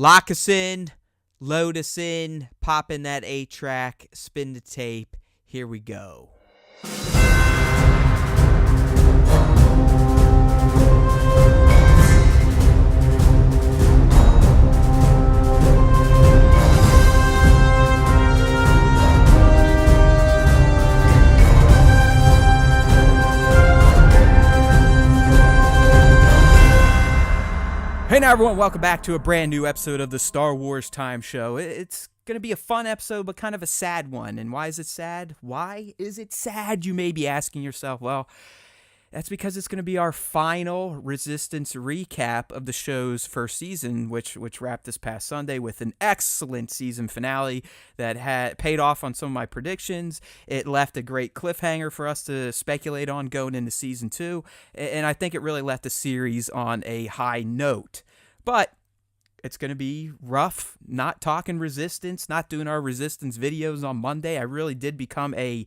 Lock us in, load us in, pop in that 8-track, spin the tape. Here we go. Hey now everyone, welcome back to a brand new episode of the Star Wars Time Show. It's going to be a fun episode, but kind of a sad one. And why is it sad? Why is it sad, you may be asking yourself? Well, that's because it's going to be our final Resistance recap of the show's first season, which wrapped this past Sunday with an excellent season finale that had paid off on some of my predictions. It left a great cliffhanger for us to speculate on going into season 2, and I think it really left the series on a high note. But it's going to be rough not talking Resistance, not doing our Resistance videos on Monday. I really did become a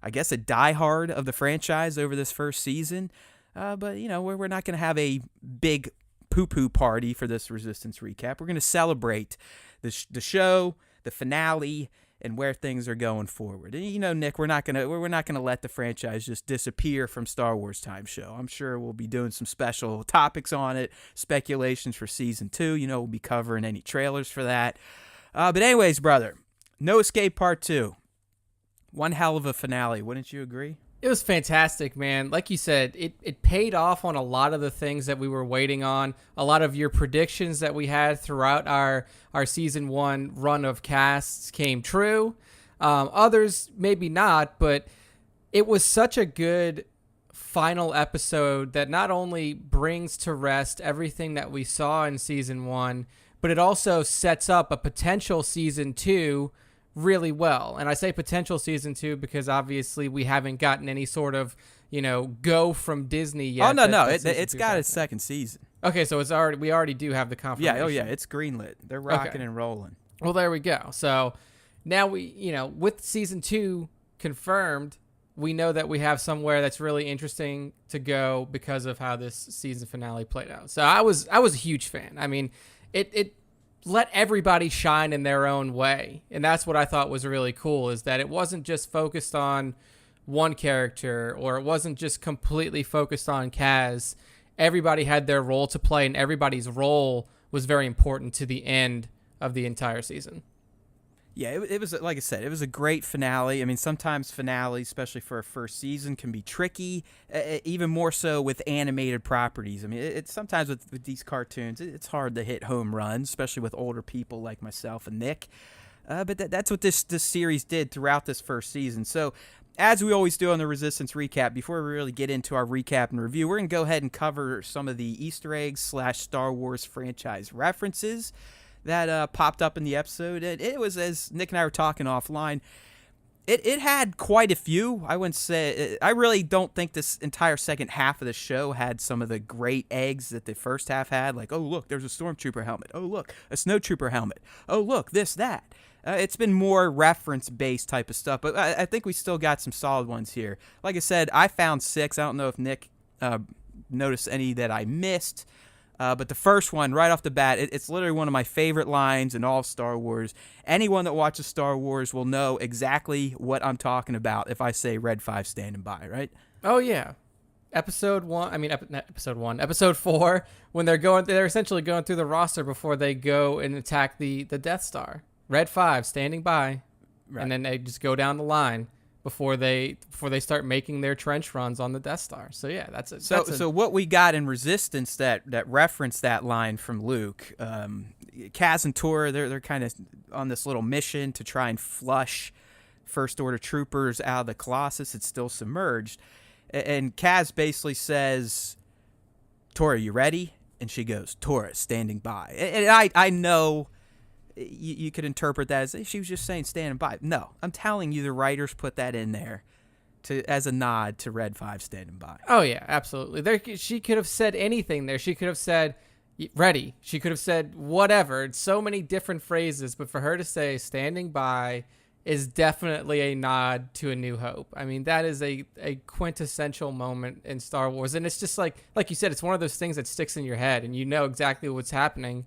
diehard of the franchise over this first season. But, you know, we're not going to have a big poo-poo party for this Resistance recap. We're going to celebrate the show, the finale, and where things are going forward. And, you know, Nick, we're not gonna let the franchise just disappear from Star Wars Time Show. I'm sure we'll be doing some special topics on it, speculations for season 2. You know, we'll be covering any trailers for that. But anyways, brother, No Escape Part 2. One hell of a finale, wouldn't you agree? It was fantastic, man. Like you said, it paid off on a lot of the things that we were waiting on. A lot of your predictions that we had throughout our season 1 run of casts came true. Others maybe not, but it was such a good final episode that not only brings to rest everything that we saw in season 1, but it also sets up a potential season 2 really well. And I say potential season 2 because obviously we haven't gotten any sort of, you know, go from Disney yet. Oh, no. It's got its second season. Okay, so we already do have the confirmation. Yeah, it's greenlit. They're rocking and rolling. Well, there we go. So now with season 2 confirmed, we know that we have somewhere that's really interesting to go because of how this season finale played out. So I was a huge fan. I mean, it let everybody shine in their own way. And that's what I thought was really cool, is that it wasn't just focused on one character, or it wasn't just completely focused on Kaz. Everybody had their role to play, and everybody's role was very important to the end of the entire season. Yeah, it was, like I said, it was a great finale. I mean, sometimes finales, especially for a first season, can be tricky, even more so with animated properties. I mean, it's sometimes with these cartoons, it's hard to hit home runs, especially with older people like myself and Nick. But that's what this series did throughout this first season. So, as we always do on the Resistance recap, before we really get into our recap and review, we're going to go ahead and cover some of the Easter eggs / Star Wars franchise references that popped up in the episode. It was, as Nick and I were talking offline, it had quite a few. I wouldn't say, I really don't think this entire second half of the show had some of the great eggs that the first half had. Like, oh, look, there's a Stormtrooper helmet. Oh, look, a Snowtrooper helmet. Oh, look, this, that. It's been more reference-based type of stuff, but I think we still got some solid ones here. Like I said, I found 6. I don't know if Nick noticed any that I missed. But the first one, right off the bat, it's literally one of my favorite lines in all of Star Wars. Anyone that watches Star Wars will know exactly what I'm talking about if I say Red 5 standing by, right? Oh, yeah. Episode 4, when they're essentially going through the roster before they go and attack the Death Star. Red 5 standing by, right. And then they just go down the line before they start making their trench runs on the Death Star. So yeah, that's it. So what we got in Resistance that referenced that line from Luke, Kaz and Tora, they're kind of on this little mission to try and flush First Order troopers out of the Colossus. It's still submerged, and Kaz basically says, "Tora, you ready?" And she goes, "Tora, standing by." And I know you could interpret that as she was just saying standing by. No, I'm telling you, the writers put that in there as a nod to Red 5 standing by. Oh, yeah, absolutely. She could have said anything there. She could have said, ready. She could have said whatever. It's so many different phrases, but for her to say standing by is definitely a nod to A New Hope. I mean, that is a quintessential moment in Star Wars. And it's just like you said, it's one of those things that sticks in your head, and you know exactly what's happening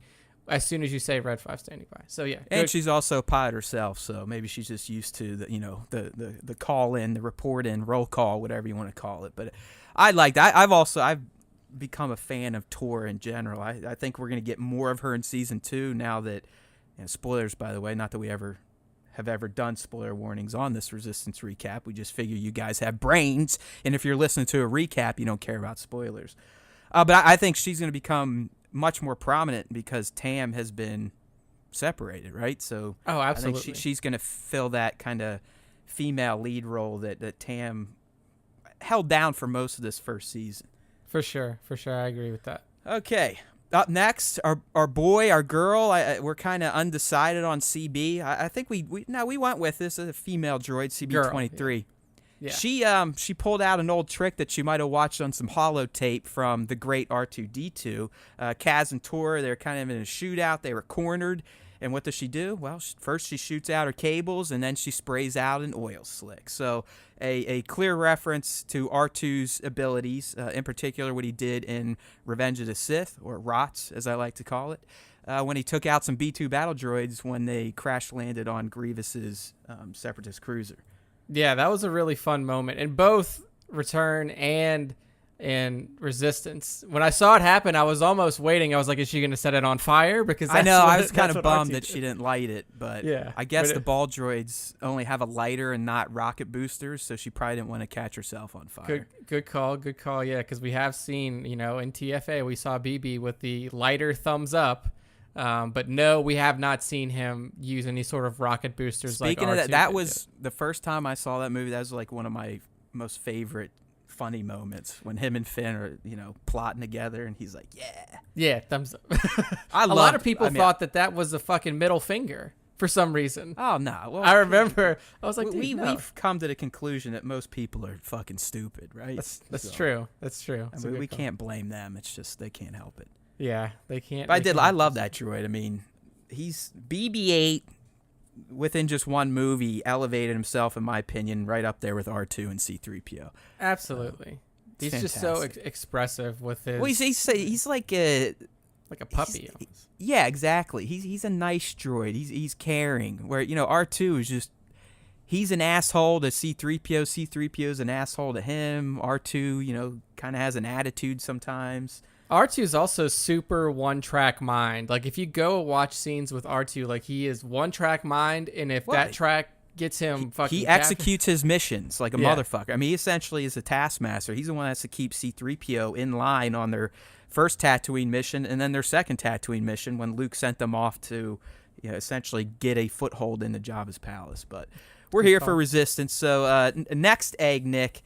as soon as you say Red 5 standing by. So yeah, And good. she's also a pilot herself, so maybe she's just used to the call in, the report in, roll call, whatever you want to call it. But I like that. I've become a fan of Tor in general. I think we're gonna get more of her in season 2 now that, spoilers by the way, not that we have ever done spoiler warnings on this Resistance recap. We just figure you guys have brains, and if you're listening to a recap, you don't care about spoilers. But I think she's going to become much more prominent because Tam has been separated, right? So Oh, absolutely. I think she's going to fill that kind of female lead role that Tam held down for most of this first season. For sure. I agree with that. Okay. Up next, our boy, our girl. We're kind of undecided on CB. I think we went with this as a female droid, CB-23. Yeah. She pulled out an old trick that you might have watched on some holotape from the great R2-D2. Kaz and Tor, they're kind of in a shootout. They were cornered. And what does she do? Well, first she shoots out her cables, and then she sprays out an oil slick. So a clear reference to R2's abilities, in particular what he did in Revenge of the Sith, or ROTS, as I like to call it, when he took out some B-2 battle droids when they crash-landed on Grievous's Separatist cruiser. Yeah, that was a really fun moment in both Return and in Resistance. When I saw it happen, I was almost waiting. I was like, is she going to set it on fire? Because I know, I was kind of bummed that she didn't light it, but yeah, I guess the ball droids only have a lighter and not rocket boosters, so she probably didn't want to catch herself on fire. Good call. Yeah, because we have seen, in TFA, we saw BB with the lighter thumbs up. But no, we have not seen him use any sort of rocket boosters. Speaking like of R2 that was the first time I saw that movie. That was like one of my most favorite funny moments when him and Finn are, plotting together, and he's like, yeah, thumbs up. A lot of people thought that was a fucking middle finger for some reason. Oh no! Well, I remember. I was like, we've come to the conclusion that most people are fucking stupid, right? That's true. That's true. I mean, we can't blame them. It's just they can't help it. Yeah, they can't. But I love that droid. I mean, he's BB-8 within just one movie elevated himself, in my opinion, right up there with R2 and C-3PO. Absolutely. He's just so expressive with his. Well, he's like a puppy. Yeah, exactly. He's a nice droid. He's caring. Where R2 is just. He's an asshole to C-3PO. C-3PO is an asshole to him. R2, kind of has an attitude sometimes. R2 is also super one-track mind. Like, if you go watch scenes with R2, like, he is one-track mind, and if that track gets him he executes his missions like a motherfucker. I mean, he essentially is a taskmaster. He's the one that has to keep C-3PO in line on their first Tatooine mission and then their second Tatooine mission when Luke sent them off to essentially get a foothold into Jabba's palace. But we're here for Resistance. So next egg, Nick.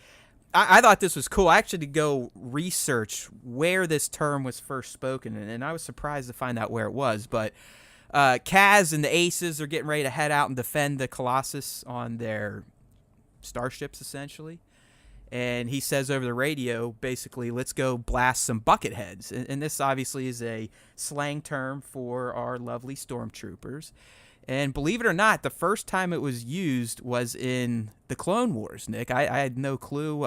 I thought this was cool. I actually had to go research where this term was first spoken, and I was surprised to find out where it was. But Kaz and the Aces are getting ready to head out and defend the Colossus on their starships, essentially. And he says over the radio, basically, let's go blast some bucket heads. And this obviously is a slang term for our lovely stormtroopers. And believe it or not, the first time it was used was in the Clone Wars, Nick. I had no clue.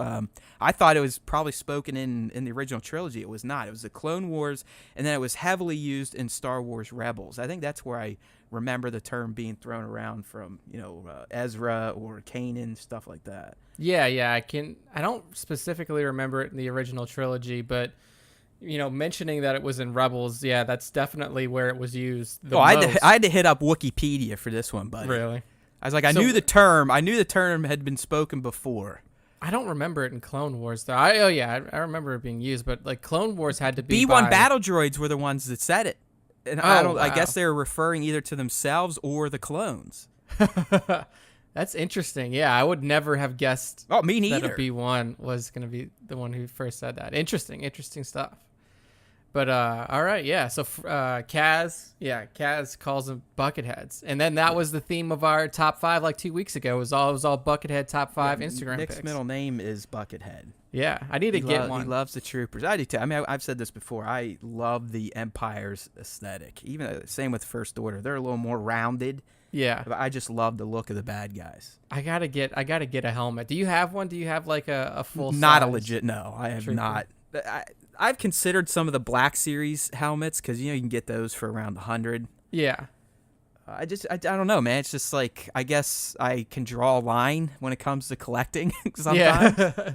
I thought it was probably spoken in the original trilogy. It was not. It was the Clone Wars, and then it was heavily used in Star Wars Rebels. I think that's where I remember the term being thrown around from, Ezra or Kanan, stuff like that. Yeah, I don't specifically remember it in the original trilogy, but mentioning that it was in Rebels, yeah, that's definitely where it was used the most. I had to hit up Wikipedia for this one, buddy. Really? I was like, I knew the term had been spoken before. I don't remember it in Clone Wars, though. I remember it being used, but like Clone Wars had to be B1 battle droids were the ones that said it. And I guess they were referring either to themselves or the clones. That's interesting. Yeah, I would never have guessed me neither. that a B1 was going to be the one who first said that. Interesting stuff. But all right, yeah. So Kaz calls them bucketheads, and then that was the theme of our top 5 like 2 weeks ago. It was all buckethead top 5 Instagram Nick's picks. middle name is Buckethead. Yeah, I need to get one. He loves the troopers. I do too. I mean, I've said this before. I love the Empire's aesthetic. Even same with First Order. They're a little more rounded. Yeah, but I just love the look of the bad guys. I gotta get a helmet. Do you have one? Do you have like a full? Not a legit. No, I have trooper? not. I've considered some of the Black Series helmets because you can get those for around 100. Yeah. I don't know, man. It's just like I guess I can draw a line when it comes to collecting sometimes. Yeah.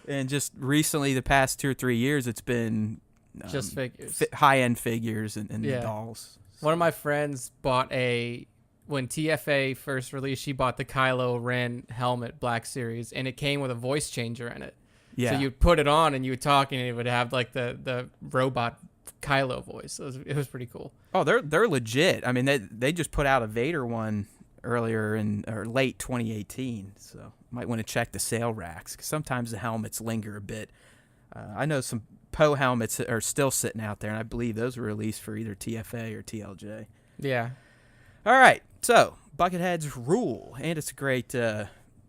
And just recently, the past 2 or 3 years, it's been Just figures. high-end figures and the Yeah. dolls. One of my friends bought when TFA first released, she bought the Kylo Ren helmet Black Series, and it came with a voice changer in it. Yeah. So you'd put it on and you would talk, and it would have like the robot Kylo voice. So it was pretty cool. Oh, they're legit. I mean, they just put out a Vader one earlier or late 2018, so might want to check the sale racks because sometimes the helmets linger a bit. I know some Poe helmets are still sitting out there, and I believe those were released for either TFA or TLJ. Yeah. All right, so Bucketheads rule, and it's a great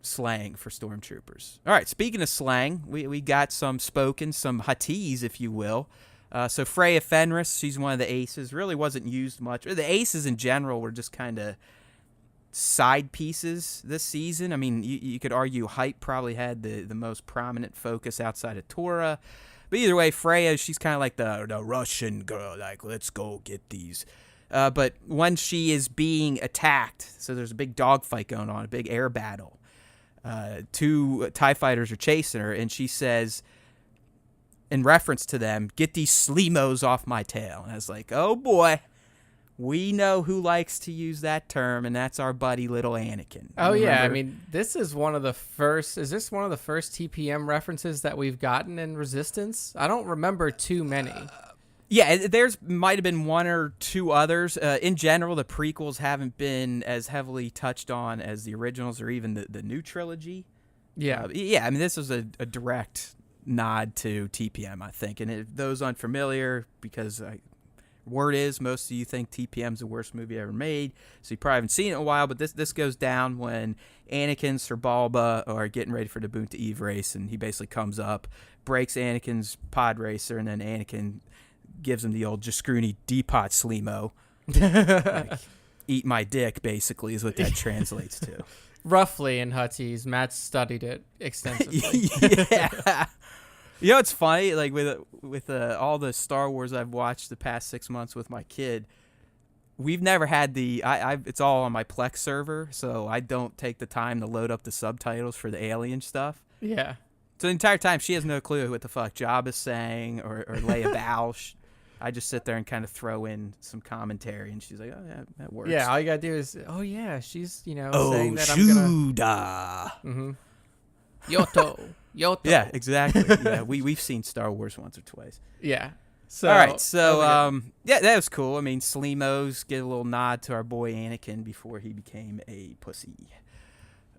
slang for stormtroopers. All right, speaking of slang, we got some huttese, if you will. So Freya Fenris, she's one of the aces, really wasn't used much. The aces in general were just kind of side pieces this season. I mean, you could argue Hype probably had the most prominent focus outside of Tora. But either way, Freya, she's kind of like the Russian girl, like, let's go get these. But when she is being attacked, so there's a big dogfight going on, a big air battle. 2 TIE fighters are chasing her, and she says, in reference to them, get these Sleemos off my tail. And I was like, oh boy, we know who likes to use that term, and that's our buddy little Anakin. Oh, Remember? yeah. I mean, is this one of the first TPM references that we've gotten in Resistance? I don't remember too many. Yeah, there's might have been 1 or 2 others. In general, the prequels haven't been as heavily touched on as the originals or even the new trilogy. Yeah. Yeah, I mean, this was a direct nod to TPM, I think. And those unfamiliar, because word is most of you think TPM's the worst movie ever made, so you probably haven't seen it in a while, but this goes down when Anakin, Sir Balba are getting ready for the Boonta Eve race, and he basically comes up, breaks Anakin's pod racer, and then Anakin gives him the old Jascroony D-Pot Sleemo. Like, eat my dick, basically, is what that translates to. Roughly in Huttese. Matt studied it extensively. Yeah. You know, it's funny, like with all the Star Wars I've watched the past 6 months with my kid, we've never had it's all on my Plex server, so I don't take the time to load up the subtitles for the alien stuff. Yeah. So the entire time, she has no clue what the fuck Jabba's saying or Leia Bausch. I just sit there and kind of throw in some commentary, and she's like, oh, yeah, that works. Yeah, all you gotta do is, oh, yeah, she's, saying that Shuda. I'm gonna... Yoto. Yeah, exactly. Yeah, we've seen Star Wars once or twice. Yeah. So, all right, so yeah, that was cool. I mean, Sleemos get a little nod to our boy Anakin before he became a pussy.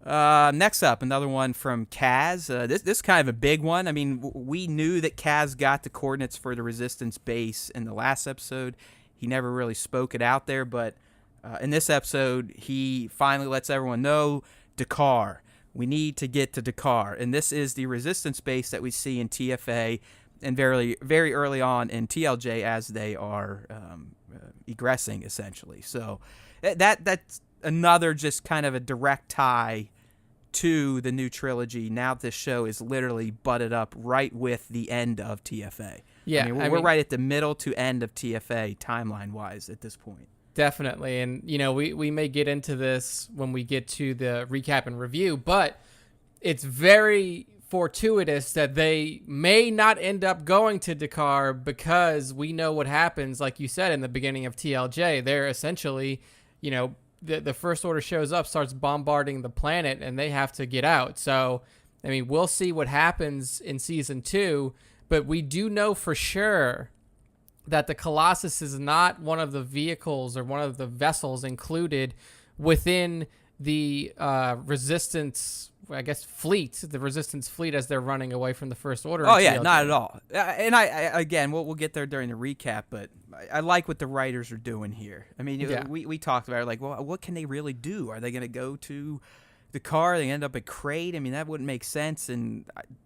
Next up, another one from Kaz. This is kind of a big one. I mean, we knew that Kaz got the coordinates for the Resistance base in the last episode. He never really spoke it out there, but in this episode, he finally lets everyone know, Dakar. We need to get to Dakar. And this is the Resistance base that we see in TFA and very, very early on in TLJ as they are egressing, essentially. So that's another just kind of a direct tie to the new trilogy. Now this show is literally butted up right with the end of TFA. Yeah, I mean, we're right at the middle to end of TFA timeline-wise at this point. Definitely. And, we may get into this when we get to the recap and review, but it's very fortuitous that they may not end up going to Dakar because we know what happens, like you said, in the beginning of TLJ. They're essentially, the First Order shows up, starts bombarding the planet, and they have to get out. So, I mean, we'll see what happens in Season 2, but we do know for sure that the Colossus is not one of the vehicles or one of the vessels included within the Resistance, I guess, fleet, the Resistance fleet as they're running away from the First Order. Oh, yeah, not at all. And I again, we'll get there during the recap, but I like what the writers are doing here. I mean, yeah. we talked about it, like, well, what can they really do? Are they going to go to the car? They end up at Crate? I mean, that wouldn't make sense, and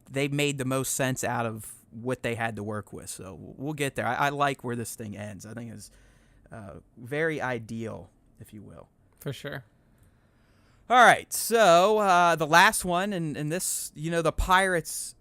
they made the most sense out of what they had to work with. So we'll get there. I like where this thing ends. I think it's very ideal, if you will. For sure. All right, so the last one, and this, the pirates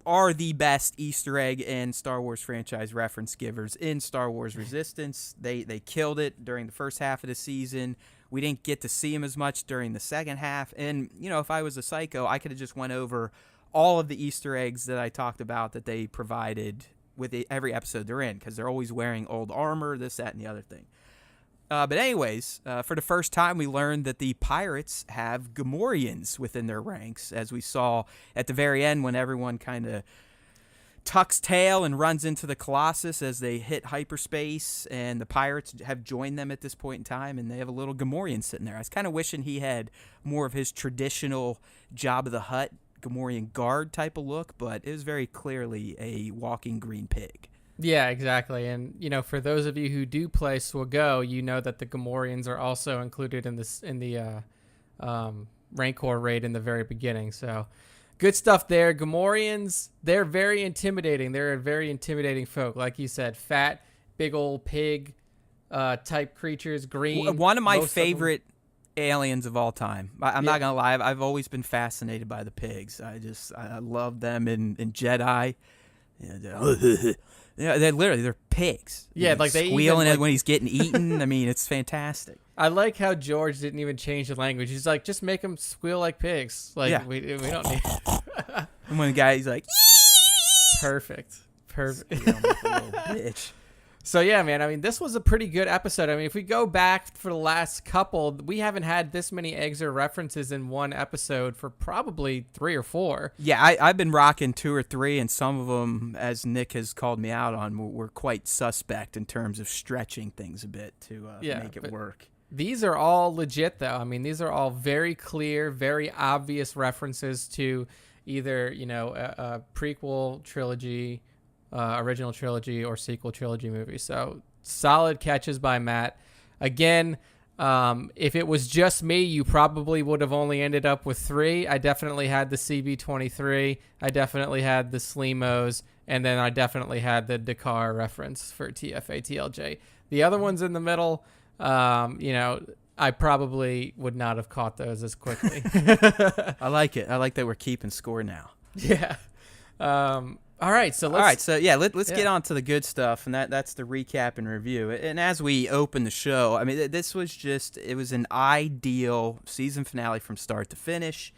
are the best Easter egg and Star Wars franchise reference givers in Star Wars Resistance. They killed it during the first half of the season. We didn't get to see them as much during the second half. And, if I was a psycho, I could have just went over all of the Easter eggs that I talked about that they provided with every episode they're in, because they're always wearing old armor, this, that, and the other thing. But anyways, for the first time, we learned that the pirates have Gamorreans within their ranks, as we saw at the very end when everyone kind of tucks tail and runs into the Colossus as they hit hyperspace, and the pirates have joined them at this point in time, and they have a little Gamorrean sitting there. I was kind of wishing he had more of his traditional Jabba the Hutt Gamorrean guard type of look, but it was very clearly a walking green pig. Yeah, exactly. And, for those of you who do play SWGO, you know that the Gamorreans are also included in the Rancor raid in the very beginning. So good stuff there. Gamorreans, they're very intimidating. They're a very intimidating folk. Like you said, fat, big old pig type creatures, green. One of my favorite aliens of all time. I'm not going to lie. I've always been fascinated by the pigs. I love them in Jedi. They're pigs. Yeah, like they squealing even, when he's getting eaten. I mean, it's fantastic. I like how George didn't even change the language. He's like, just make them squeal like pigs. Like we don't need. And when the guy, he's like, perfect. Little bitch. So yeah, man. I mean, this was a pretty good episode. I mean, if we go back for the last couple, we haven't had this many eggs or references in one episode for probably 3 or 4. Yeah, I've been rocking 2 or 3, and some of them, as Nick has called me out on, were quite suspect in terms of stretching things a bit to make it work. These are all legit, though. I mean, these are all very clear, very obvious references to either a prequel trilogy, original trilogy, or sequel trilogy movie. So solid catches by Matt. Again, if it was just me, you probably would have only ended up with 3. I definitely had the CB-23. I definitely had the Sleemos. And then I definitely had the Dakar reference for TFA TLJ. The other ones in the middle, I probably would not have caught those as quickly. I like it. I like that we're keeping score now. Yeah. All right, so let's get on to the good stuff, and that's the recap and review. And as we open the show, I mean, this was it was an ideal season finale from start to finish.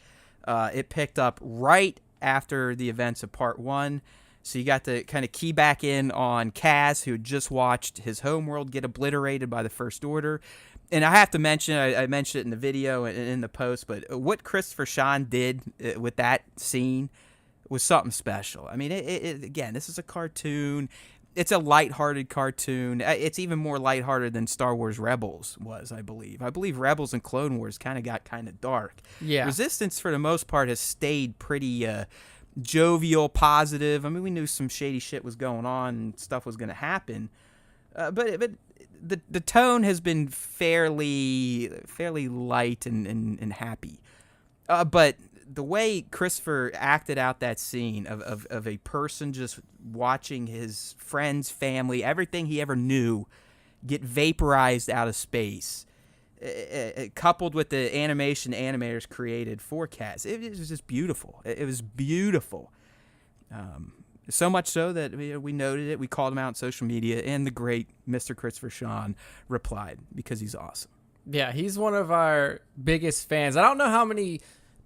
It picked up right after the events of part 1, so you got to kind of key back in on Kaz, who had just watched his homeworld get obliterated by the First Order. And I have to mention, I mentioned it in the video and in the post, but what Christopher Sean did with that scene was something special. I mean, again, this is a cartoon. It's a lighthearted cartoon. It's even more lighthearted than Star Wars Rebels was, I believe. I believe Rebels and Clone Wars got kind of dark. Yeah. Resistance, for the most part, has stayed pretty jovial, positive. I mean, we knew some shady shit was going on and stuff was going to happen. But the tone has been fairly light and happy. But the way Christopher acted out that scene of a person just watching his friends, family, everything he ever knew get vaporized out of space, coupled with the animators created for Kaz, it was just beautiful. It was beautiful. So much so that we noted it, we called him out on social media, and the great Mr. Christopher Sean replied because he's awesome. Yeah, he's one of our biggest fans. I don't know how many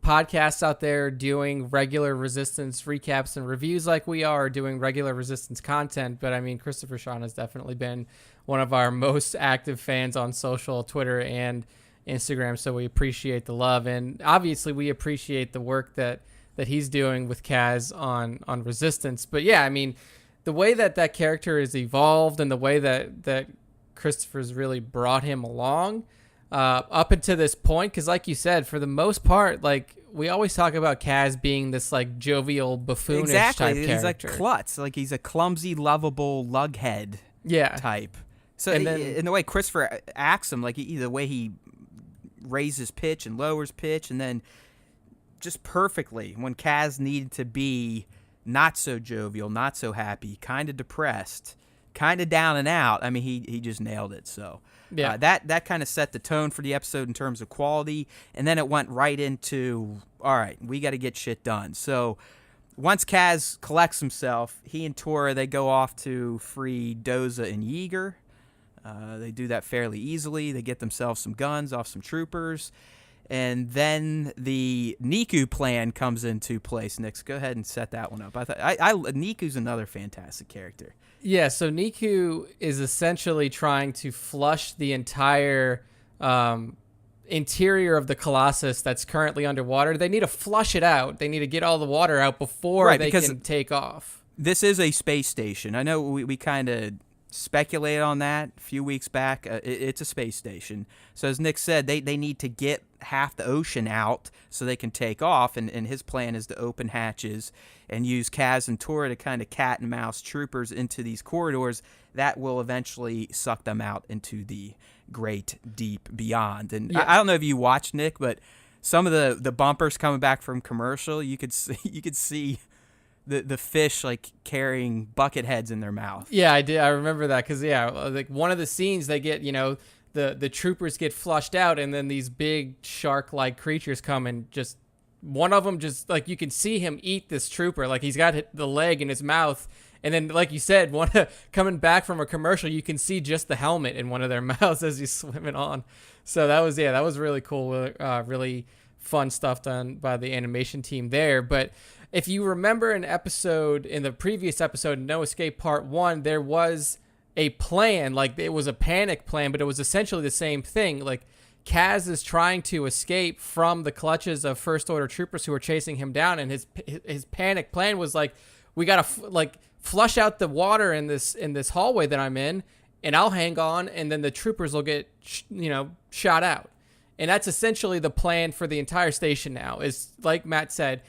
podcasts out there doing regular Resistance recaps and reviews like we are, doing regular Resistance content, but I mean, Christopher Sean has definitely been one of our most active fans on social, Twitter and Instagram, so we appreciate the love, and obviously we appreciate the work that he's doing with Kaz on Resistance. But yeah, I mean, the way that character is evolved and the way that Christopher's really brought him along up until this point, because like you said, for the most part, like we always talk about Kaz being this like jovial, buffoonish type character. He's like klutz, like he's a clumsy, lovable lughead type. So and then, in the way Christopher acts him, like the way he raises pitch and lowers pitch, and then just perfectly when Kaz needed to be not so jovial, not so happy, kind of depressed, kind of down and out. I mean, he just nailed it. So yeah, that kind of set the tone for the episode in terms of quality, and then it went right into, all right, we got to get shit done. So once Kaz collects himself, he and Tora, they go off to free Doza and Yeager. They do that fairly easily. They get themselves some guns off some troopers. And then the Niku plan comes into place. Nix, go ahead and set that one up. Niku's another fantastic character. Yeah, so Niku is essentially trying to flush the entire interior of the Colossus that's currently underwater. They need to flush it out. They need to get all the water out before they can take off. This is a space station. I know we kind of speculated on that a few weeks back. It's a space station. So as Nick said, they need to get half the ocean out so they can take off, and his plan is to open hatches and use Kaz and Tora to kind of cat and mouse troopers into these corridors that will eventually suck them out into the great deep beyond. And yeah. I don't know if you watched, Nick, but some of the bumpers coming back from commercial, you could see the fish like carrying bucket heads in their mouth. Yeah, I did. I remember that because like one of the scenes they get, the troopers get flushed out, and then these big shark-like creatures come and just one of them just like you can see him eat this trooper, like he's got the leg in his mouth, and then like you said, coming back from a commercial, you can see just the helmet in one of their mouths as he's swimming on. So that was really cool, really fun stuff done by the animation team there. But if you remember in the previous episode, No Escape Part 1, there was a plan, like it was a panic plan, but it was essentially the same thing. Like Kaz is trying to escape from the clutches of First Order troopers who are chasing him down, and his panic plan was like, we got to flush out the water in this hallway that I'm in, and I'll hang on, and then the troopers will get shot out. And that's essentially the plan for the entire station now, is like Matt said,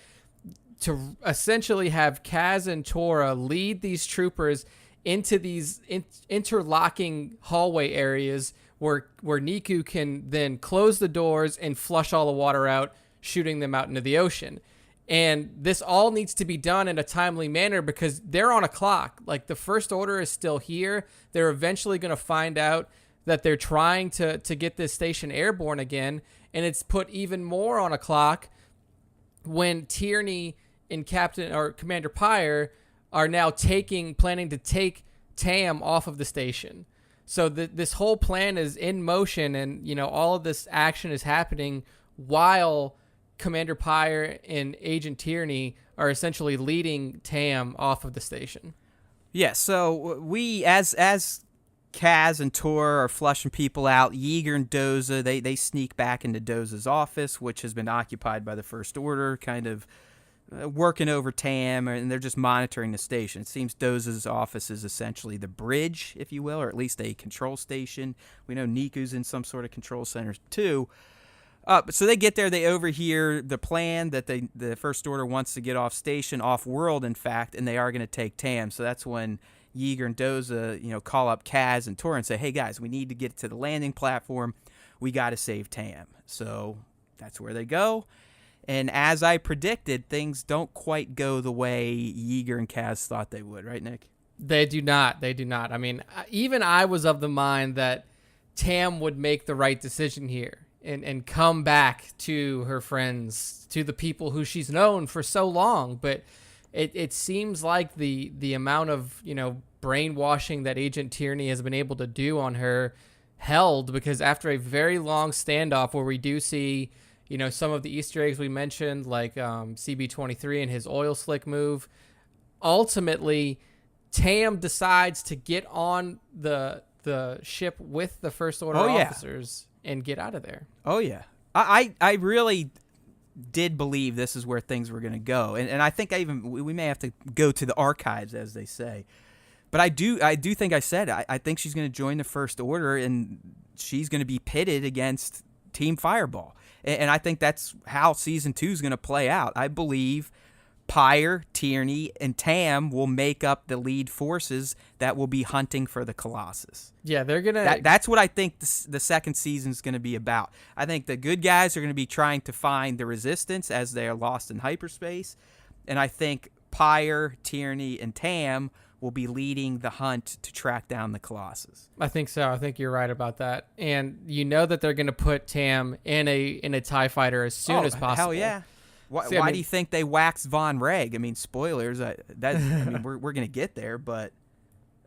to essentially have Kaz and Tora lead these troopers into these interlocking hallway areas where Niku can then close the doors and flush all the water out, shooting them out into the ocean. And this all needs to be done in a timely manner because they're on a clock. Like the First Order is still here. They're eventually going to find out that they're trying to get this station airborne again. And it's put even more on a clock when Tierney and Commander Pyre are now planning to take Tam off of the station. So this whole plan is in motion, and all of this action is happening while Commander Pyre and Agent Tierney are essentially leading Tam off of the station. Yeah, so we, as Kaz and Tor are flushing people out, Yeager and Doza, they sneak back into Doza's office, which has been occupied by the First Order, kind of working over Tam, and they're just monitoring the station. It seems Doza's office is essentially the bridge, if you will, or at least a control station. We know Niku's in some sort of control center too. So they get there, they overhear the plan that the First Order wants to get off station, off-world, in fact, and they are going to take Tam. So that's when Yeager and Doza, call up Kaz and Tor and say, hey, guys, we need to get to the landing platform. We got to save Tam. So that's where they go. And as I predicted, things don't quite go the way Yeager and Kaz thought they would, right, Nick? They do not. They do not. I mean, even I was of the mind that Tam would make the right decision here and come back to her friends, to the people who she's known for so long. But it seems like the amount of, brainwashing that Agent Tierney has been able to do on her held, because after a very long standoff where we do see some of the Easter eggs we mentioned, like CB23 and his oil slick move, ultimately Tam decides to get on the ship with the First Order officers and get out of there. Oh, yeah. I really did believe this is where things were going to go. And I think we may have to go to the archives, as they say. But I do think I said, I think she's going to join the First Order, and she's going to be pitted against Team Fireball. And I think that's how Season 2 is going to play out. I believe Pyre, Tierney, and Tam will make up the lead forces that will be hunting for the Colossus. Yeah, they're going to... That's what I think the second season is going to be about. I think the good guys are going to be trying to find the Resistance as they are lost in hyperspace. And I think Pyre, Tierney, and Tam will be leading the hunt to track down the Colossus. I think so. I think you're right about that. And that they're going to put Tam in a TIE fighter as soon as possible. Hell yeah. Why do you think they waxed Von Reg? I mean, spoilers. I mean, we're gonna get there, but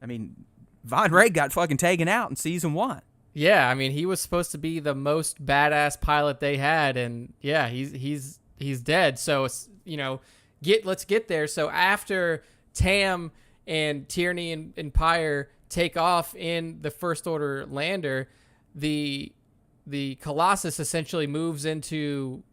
I mean, Von Reg got fucking taken out in season 1. Yeah, I mean, he was supposed to be the most badass pilot they had, and yeah, he's dead. So let's get there. So after Tam and Tierney and Pyre take off in the First Order lander, the Colossus essentially moves into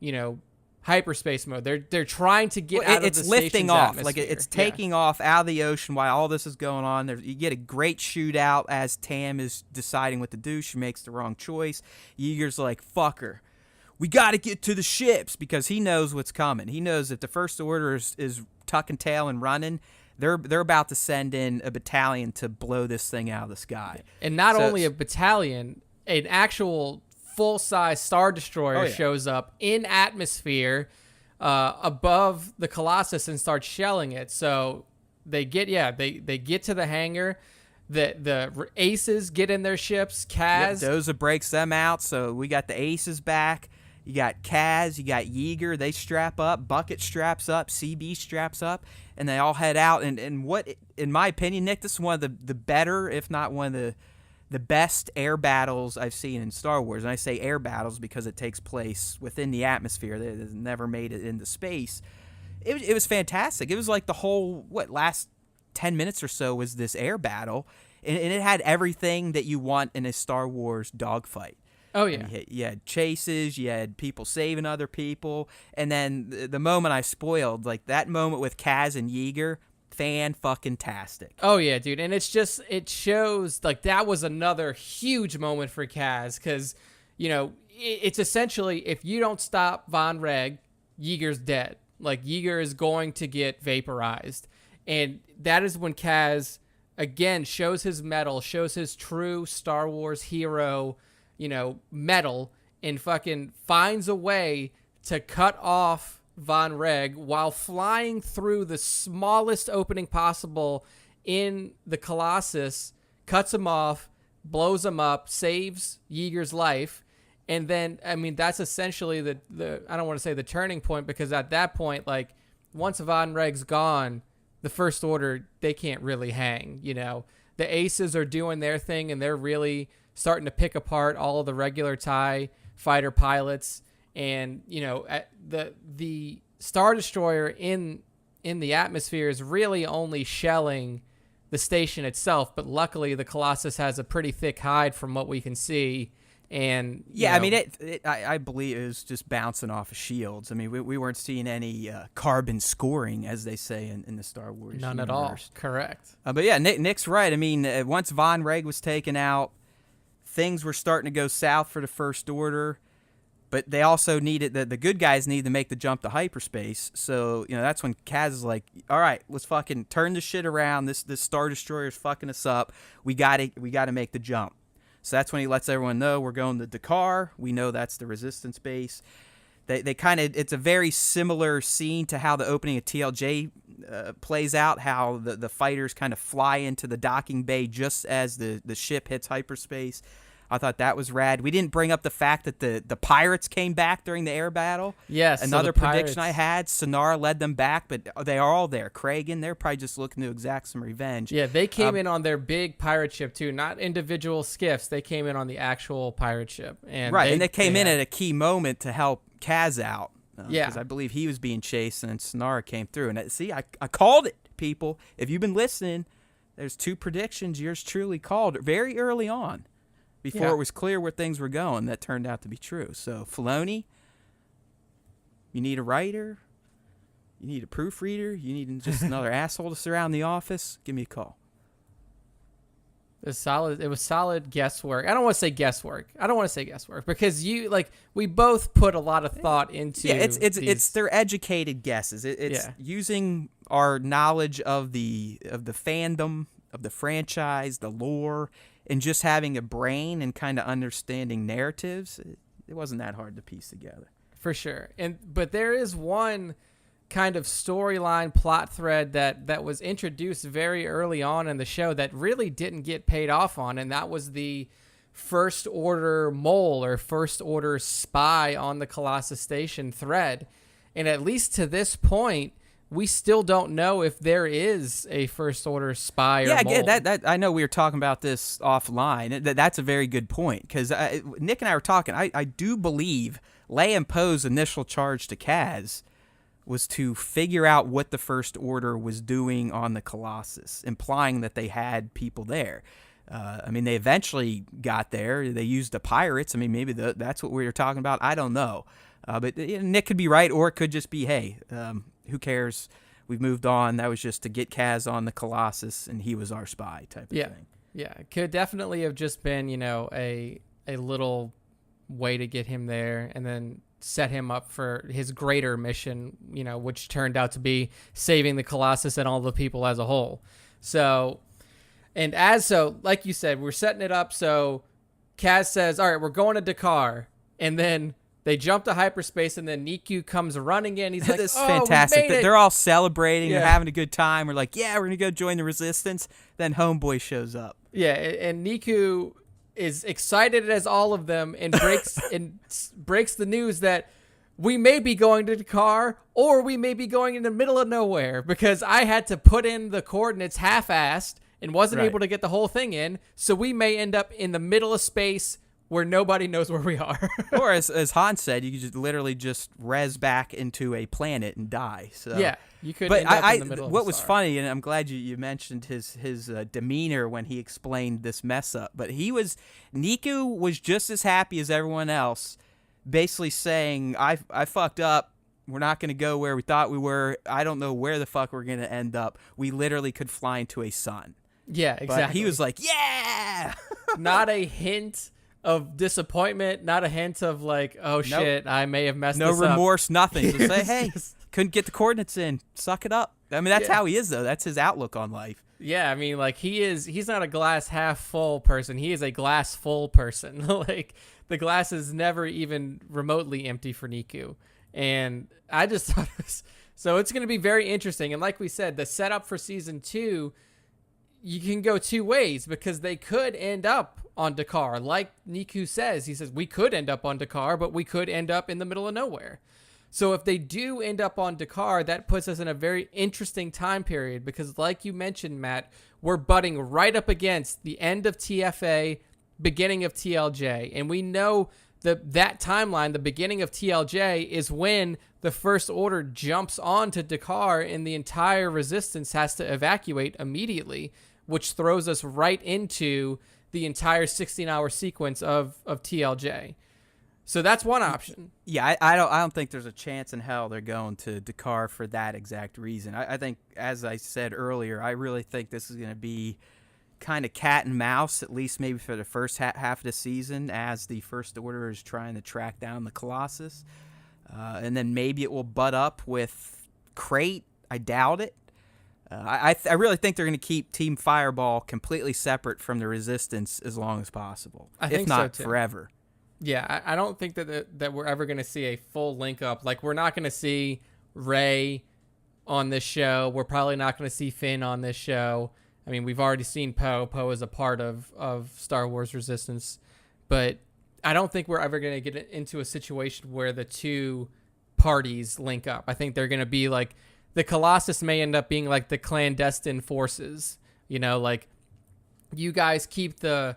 hyperspace mode. They're trying to get out of the station's atmosphere. It's lifting off, like it's taking off out of the ocean while all this is going on. You get a great shootout as Tam is deciding what to do. She makes the wrong choice. Yeager's like, "Fuck her. We got to get to the ships," because he knows what's coming. He knows that the First Order is tucking tail and running. They're about to send in a battalion to blow this thing out of the sky. And not only a battalion, an actual full-size Star Destroyer shows up in atmosphere above the Colossus and starts shelling it. So they get to the hangar. The Aces get in their ships. Kaz. Yep, Doza breaks them out. So we got the Aces back. You got Kaz. You got Yeager. They strap up. Bucket straps up. CB straps up. And they all head out. And what, in my opinion, Nick, this is one of the better, if not one of the best air battles I've seen in Star Wars. And I say air battles because it takes place within the atmosphere. They never made it into space. It was fantastic. It was like the whole, last 10 minutes or so was this air battle. And it had everything that you want in a Star Wars dogfight. Oh, yeah. You had chases, you had people saving other people, and then the moment I spoiled, like that moment with Kaz and Yeager, fan-fucking-tastic. Oh, yeah, dude. And it shows, like, that was another huge moment for Kaz, because, it's essentially, if you don't stop Von Reg, Yeager's dead. Like, Yeager is going to get vaporized. And that is when Kaz, again, shows his mettle, shows his true Star Wars hero metal, and fucking finds a way to cut off Von Reg while flying through the smallest opening possible in the Colossus, cuts him off, blows him up, saves Yeager's life. And then, I mean, that's essentially the I don't want to say the turning point, because at that point, like, once Von Reg's gone, the First Order, they can't really hang, The Aces are doing their thing, and they're really starting to pick apart all of the regular TIE fighter pilots. And, the Star Destroyer in the atmosphere is really only shelling the station itself. But luckily, the Colossus has a pretty thick hide from what we can see. And I mean, I believe it was just bouncing off of shields. I mean, we weren't seeing any carbon scoring, as they say in the Star Wars None universe. at all. Correct. But yeah, Nick's right. I mean, once Von Reg was taken out, things were starting to go south for the First Order, but they also needed the good guys needed to make the jump to hyperspace. So that's when Kaz is like, "All right, let's fucking turn this shit around. This Star Destroyer is fucking us up. We got to make the jump." So that's when he lets everyone know we're going to Dakar. We know that's the Resistance base. They kind of, it's a very similar scene to how the opening of TLJ plays out, how the fighters kind of fly into the docking bay just as the ship hits hyperspace. I thought that was rad. We didn't bring up the fact that the pirates came back during the air battle. Yes. Another prediction I had, Sonara led them back, but they are all there. Kragan, they're probably just looking to exact some revenge. Yeah, they came in on their big pirate ship too, not individual skiffs. They came in on the actual pirate ship. And they came in at a key moment to help Kaz out. Because I believe he was being chased, and Sonara came through. And see, I called it, people. If you've been listening, there's 2 predictions yours truly called very early on, before it was clear where things were going, that turned out to be true. So, Filoni, you need a writer, you need a proofreader, you need just another asshole to surround the office, give me a call. It was solid guesswork. I don't want to say guesswork because we both put a lot of thought into. Yeah, it's their educated guesses. It's using our knowledge of the fandom, of the franchise, the lore, and just having a brain and kind of understanding narratives. It wasn't that hard to piece together. For sure. But there is one kind of storyline plot thread that was introduced very early on in the show that really didn't get paid off on, and that was the First Order mole or First Order spy on the Colossus Station thread. And at least to this point, we still don't know if there is a First Order spy or mole. Yeah, that I know we were talking about this offline. That's a very good point, because Nick and I were talking. I do believe Liam Poe's initial charge to Kaz was to figure out what the First Order was doing on the Colossus, implying that they had people there. I mean, they eventually got there. They used the pirates. I mean, maybe that's what we were talking about. I don't know. But Nick could be right, or it could just be, hey, who cares? We've moved on. That was just to get Kaz on the Colossus, and he was our spy type of thing. Yeah, it could definitely have just been, a little way to get him there and then set him up for his greater mission, which turned out to be saving the Colossus and all the people as a whole. So, like you said, we're setting it up. So Kaz says, all right, we're going to Dakar. And then they jump to hyperspace, and then Niku comes running in. He's like, this is fantastic. We made it. They're all celebrating. They're having a good time. We're like, yeah, we're going to go join the Resistance. Then Homeboy shows up. Yeah, and Niku is excited as all of them and breaks the news that we may be going to Dakar, or we may be going in the middle of nowhere, because I had to put in the coordinates half-assed and wasn't able to get the whole thing in, so we may end up in the middle of space where nobody knows where we are. Or as Han said, you could just literally just res back into a planet and die. So yeah, you could end up in the middle of what the was star. funny, and I'm glad you mentioned his demeanor when he explained this mess up, but Niku was just as happy as everyone else, basically saying, I fucked up. We're not going to go where we thought we were. I don't know where the fuck we're going to end up. We literally could fly into a sun. Yeah, exactly. But he was like, yeah! Not a hint of disappointment, not a hint of like, oh shit, I may have messed this up. No remorse, nothing. Just say, hey, couldn't get the coordinates in. Suck it up. I mean, that's how he is, though. That's his outlook on life. Yeah, I mean, like, he's not a glass half full person. He is a glass full person. Like, the glass is never even remotely empty for Niku. And I just thought so it's going to be very interesting. And like we said, the setup for season 2, you can go two ways, because they could end up on Dakar. Like Niku says, he says, we could end up on Dakar, but we could end up in the middle of nowhere. So if they do end up on Dakar, that puts us in a very interesting time period, because like you mentioned, Matt, we're butting right up against the end of TFA, beginning of TLJ. And we know that timeline, the beginning of TLJ, is when the First Order jumps onto Dakar and the entire Resistance has to evacuate immediately, which throws us right into the entire 16-hour sequence of TLJ. So that's one option. Yeah, I don't think there's a chance in hell they're going to Dakar for that exact reason. I think, as I said earlier, I really think this is going to be kind of cat and mouse, at least maybe for the first half of the season, as the First Order is trying to track down the Colossus. And then maybe it will butt up with Crate. I doubt it. I really think they're going to keep Team Fireball completely separate from the Resistance as long as possible, if not forever. Yeah, I don't think that we're ever going to see a full link up. Like, we're not going to see Rey on this show. We're probably not going to see Finn on this show. I mean, we've already seen Poe. Poe is a part of Star Wars Resistance. But I don't think we're ever going to get into a situation where the two parties link up. I think they're going to be like, the Colossus may end up being like the clandestine forces. Like, you guys keep the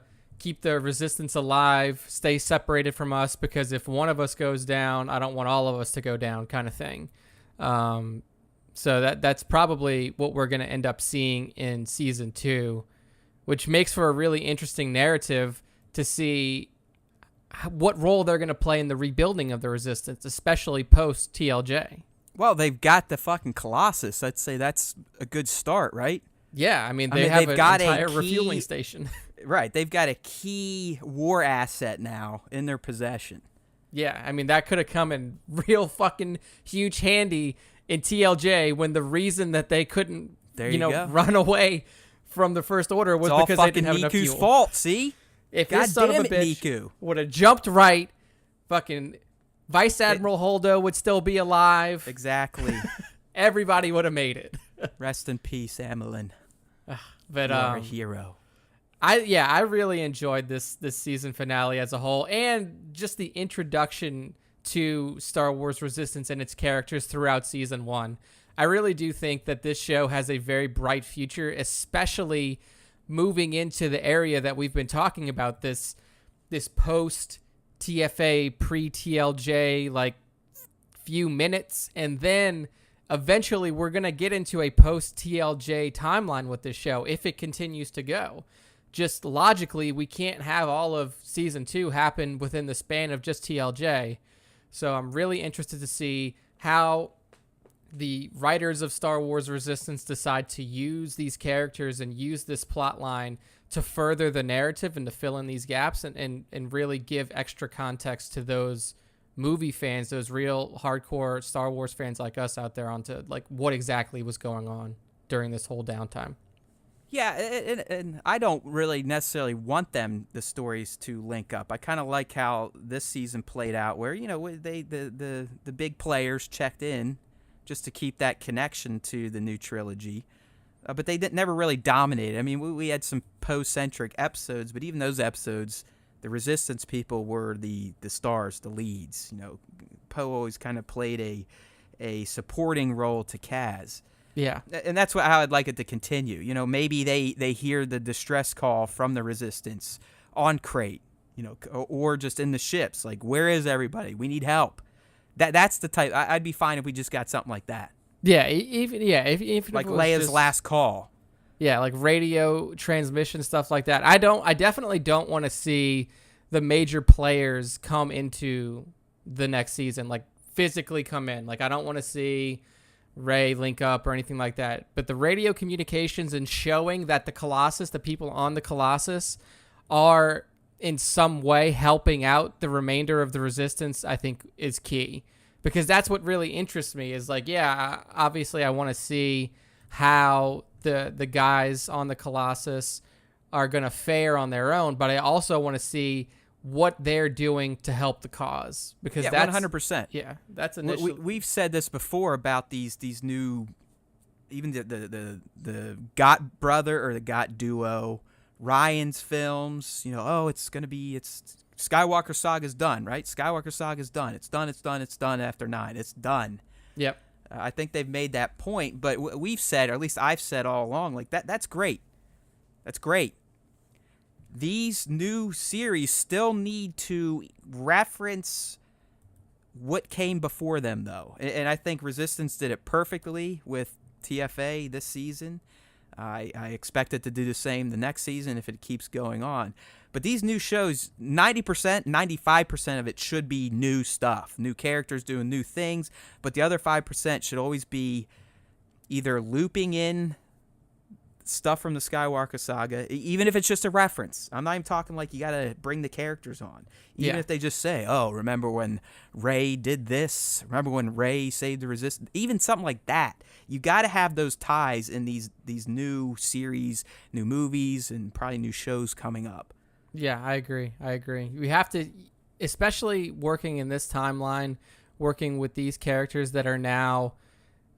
Resistance alive, stay separated from us, because if one of us goes down, I don't want all of us to go down, kind of thing. So that's probably what we're going to end up seeing in season 2, which makes for a really interesting narrative to see what role they're going to play in the rebuilding of the Resistance, especially post TLJ. Well, they've got the fucking Colossus. I'd say that's a good start, right? Yeah, I mean, they've got an entire refueling station. Right, they've got a key war asset now in their possession. Yeah, I mean, that could have come in real fucking huge handy in TLJ, when the reason that they couldn't, run away from the First Order was because they didn't have enough fuel. It's all fucking Niku's fault, see? If this son of a bitch would have jumped right, fucking Vice Admiral Holdo would still be alive. Exactly. Everybody would have made it. Rest in peace, Amelin. But you are a hero. I really enjoyed this season finale as a whole, and just the introduction to Star Wars Resistance and its characters throughout season 1. I really do think that this show has a very bright future, especially moving into the area that we've been talking about, this post TFA, pre TLJ, like few minutes, and then eventually we're going to get into a post TLJ timeline with this show if it continues to go. Just logically, we can't have all of season 2 happen within the span of just TLJ. So I'm really interested to see how the writers of Star Wars Resistance decide to use these characters and use this plot line to further the narrative and to fill in these gaps and really give extra context to those movie fans, those real hardcore Star Wars fans like us out there, onto like what exactly was going on during this whole downtime. Yeah, and I don't really necessarily want the stories to link up. I kind of like how this season played out, where the big players checked in just to keep that connection to the new trilogy, but they never really dominated. I mean, we had some Poe-centric episodes, but even those episodes, the Resistance people were the stars, the leads. Poe always kind of played a supporting role to Kaz. Yeah. And that's how I'd like it to continue. Maybe they hear the distress call from the Resistance on Crate, or just in the ships. Like, where is everybody? We need help. That's the type. I'd be fine if we just got something like that. Yeah. If like it was Leia's just, last call. Yeah, like radio transmission, stuff like that. I definitely don't want to see the major players come into the next season, like physically come in. Like, I don't want to see Rey link up or anything like that. But the radio communications and showing that the Colossus, the people on the Colossus, are in some way helping out the remainder of the Resistance, I think is key. Because that's what really interests me, is like, yeah, obviously I want to see how the guys on the Colossus are going to fare on their own, but I also want to see what they're doing to help the cause, because that's 100%. Yeah, that's initially. We've said this before about these new, even the Gott brother or the Gott duo, Ryan's films. It's Skywalker Saga's done, right? Skywalker Saga's done. It's done after 9. It's done. Yep. I think they've made that point, but we've said, or at least I've said all along, like that's great. That's great. These new series still need to reference what came before them, though. And I think Resistance did it perfectly with TFA this season. I expect it to do the same the next season if it keeps going on. But these new shows, 90%, 95% of it should be new stuff, new characters doing new things. But the other 5% should always be either looping in stuff from the Skywalker saga, even if it's just a reference. I'm not even talking like you got to bring the characters on. Even if they just say, oh, remember when Rey did this? Remember when Rey saved the Resistance? Even something like that. You got to have those ties in these new series, new movies, and probably new shows coming up. Yeah, I agree. We have to, especially working in this timeline, working with these characters that are now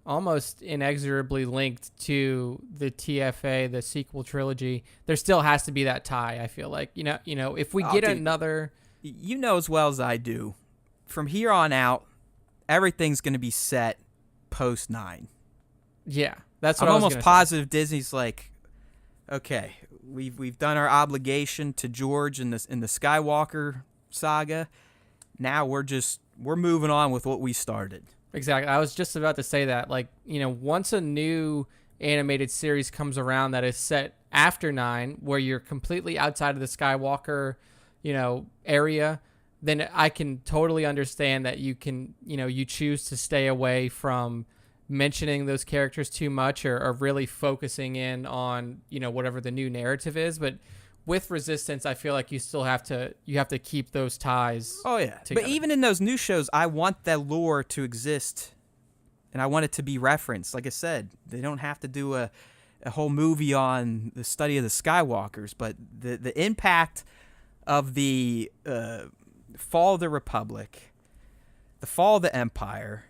almost inexorably linked to the TFA, the sequel trilogy. There still has to be that tie, I feel like. If we get another... You know as well as I do, from here on out, everything's going to be set post 9. Yeah, that's what I'm I was almost positive say. Disney's like, okay, we've done our obligation to George in the Skywalker saga. Now we're moving on with what we started. Exactly. I was just about to say that. Like, once a new animated series comes around that is set after 9, where you're completely outside of the Skywalker, area, then I can totally understand that you can, you choose to stay away from mentioning those characters too much, or really focusing in on, whatever the new narrative is. But with Resistance, I feel like you still have to keep those ties. Oh yeah, together. But even in those new shows, I want that lore to exist, and I want it to be referenced. Like I said, they don't have to do a whole movie on the study of the Skywalkers, but the impact of the fall of the Republic, the fall of the Empire,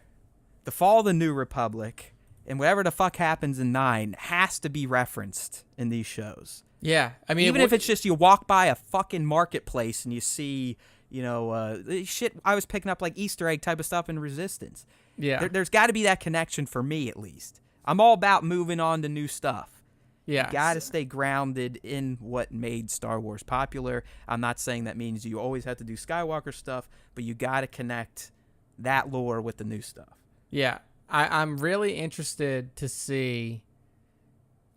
the fall of the New Republic, and whatever the fuck happens in 9 has to be referenced in these shows. Yeah, I mean, even if it's just you walk by a fucking marketplace and you see, shit I was picking up like Easter egg type of stuff in Resistance. Yeah. There's got to be that connection for me, at least. I'm all about moving on to new stuff. Yeah. You got to stay grounded in what made Star Wars popular. I'm not saying that means you always have to do Skywalker stuff, but you got to connect that lore with the new stuff. Yeah. I'm really interested to see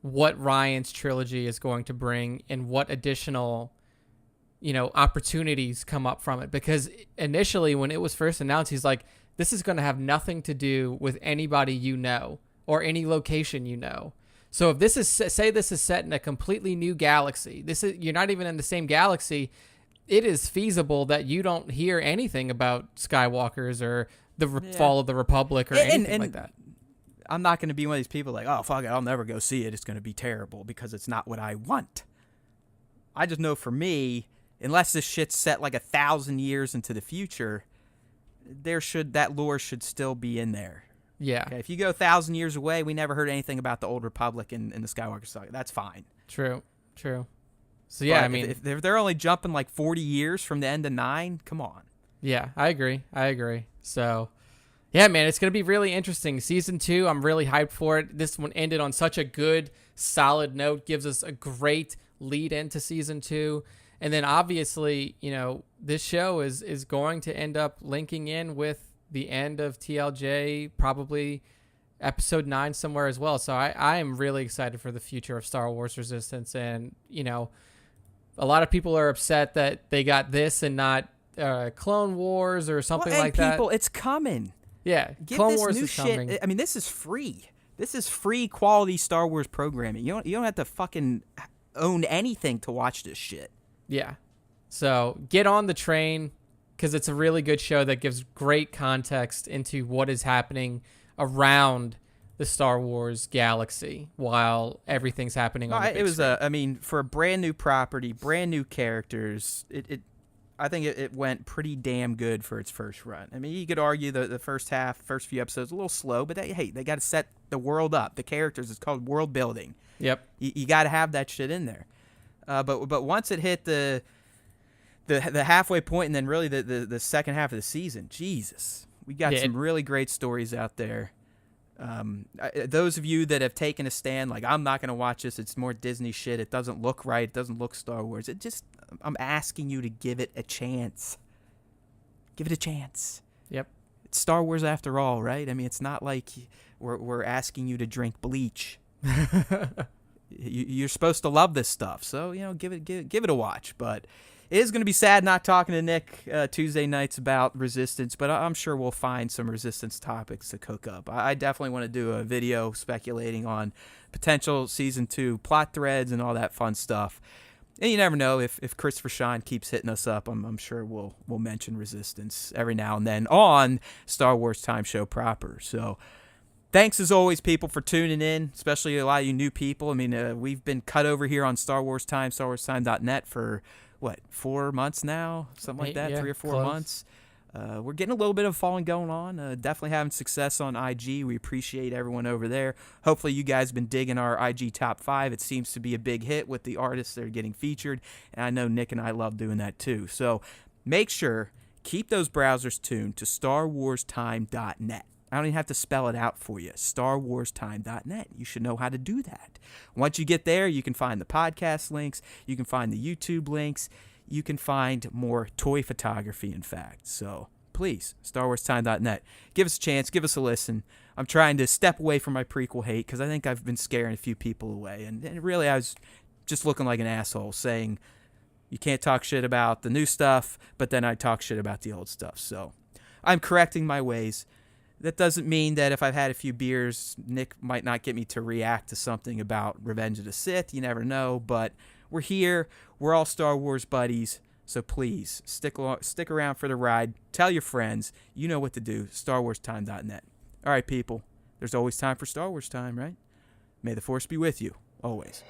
what Ryan's trilogy is going to bring and what additional, opportunities come up from it. Because initially, when it was first announced, he's like, this is going to have nothing to do with anybody or any location. So if this is set in a completely new galaxy, you're not even in the same galaxy, it is feasible that you don't hear anything about Skywalkers or the fall of the Republic or anything like that. I'm not going to be one of these people like, oh, fuck it, I'll never go see it. It's going to be terrible because it's not what I want. I just know for me, unless this shit's set like 1,000 years into the future, that lore should still be in there. Yeah. Okay, if you go 1,000 years away, we never heard anything about the Old Republic and the Skywalker saga. That's fine. True. So yeah, but if they're only jumping like 40 years from the end of 9, come on. Yeah, I agree. So, yeah, man, it's going to be really interesting. Season 2, I'm really hyped for it. This one ended on such a good, solid note, gives us a great lead into Season 2. And then obviously, this show is going to end up linking in with the end of TLJ, probably episode 9 somewhere as well. So I am really excited for the future of Star Wars Resistance. And, a lot of people are upset that they got this and not Clone Wars or something like that. People, it's coming. Yeah, Clone Wars is coming. I mean, this is free. This is free quality Star Wars programming. You don't have to fucking own anything to watch this shit. Yeah. So get on the train because it's a really good show that gives great context into what is happening around the Star Wars galaxy while everything's happening on the big screen. For a brand new property, brand new characters, I think it went pretty damn good for its first run. I mean, you could argue the first few episodes a little slow, but they got to set the world up. The characters, it's called world building. Yep. You got to have that shit in there. But once it hit the halfway point and then really the second half of the season, Jesus, we got some really great stories out there. Those of you that have taken a stand like, I'm not going to watch this, it's more Disney shit, it doesn't look right, it doesn't look Star Wars, I'm asking you to give it a chance. Give it a chance. Yep. It's Star Wars after all, right? I mean, it's not like we're asking you to drink bleach. You're supposed to love this stuff, so give it a watch. But it is going to be sad not talking to Nick Tuesday nights about Resistance, but I'm sure we'll find some Resistance topics to cook up. I definitely want to do a video speculating on potential Season 2 plot threads and all that fun stuff. And you never know, if Christopher Sean keeps hitting us up, I'm sure we'll mention Resistance every now and then on Star Wars Time Show proper. So thanks as always, people, for tuning in, especially a lot of you new people. I mean, we've been cut over here on Star Wars Time, StarWarsTime.net for 4 months now? Something like that, 3 or 4 close. months. We're getting a little bit of falling going on. Definitely having success on IG. We appreciate everyone over there. Hopefully you guys have been digging our IG top 5. It seems to be a big hit with the artists that are getting featured. And I know Nick and I love doing that too. So make sure, keep those browsers tuned to StarWarsTime.net. I don't even have to spell it out for you. StarWarsTime.net. You should know how to do that. Once you get there, you can find the podcast links. You can find the YouTube links. You can find more toy photography, in fact. So please, StarWarsTime.net. Give us a chance. Give us a listen. I'm trying to step away from my prequel hate because I think I've been scaring a few people away. And really, I was just looking like an asshole saying you can't talk shit about the new stuff, but then I talk shit about the old stuff. So I'm correcting my ways. That doesn't mean that if I've had a few beers, Nick might not get me to react to something about Revenge of the Sith. You never know, but we're here. We're all Star Wars buddies, so please stick around for the ride. Tell your friends. You know what to do. StarWarsTime.net. All right, people. There's always time for Star Wars time, right? May the Force be with you, always.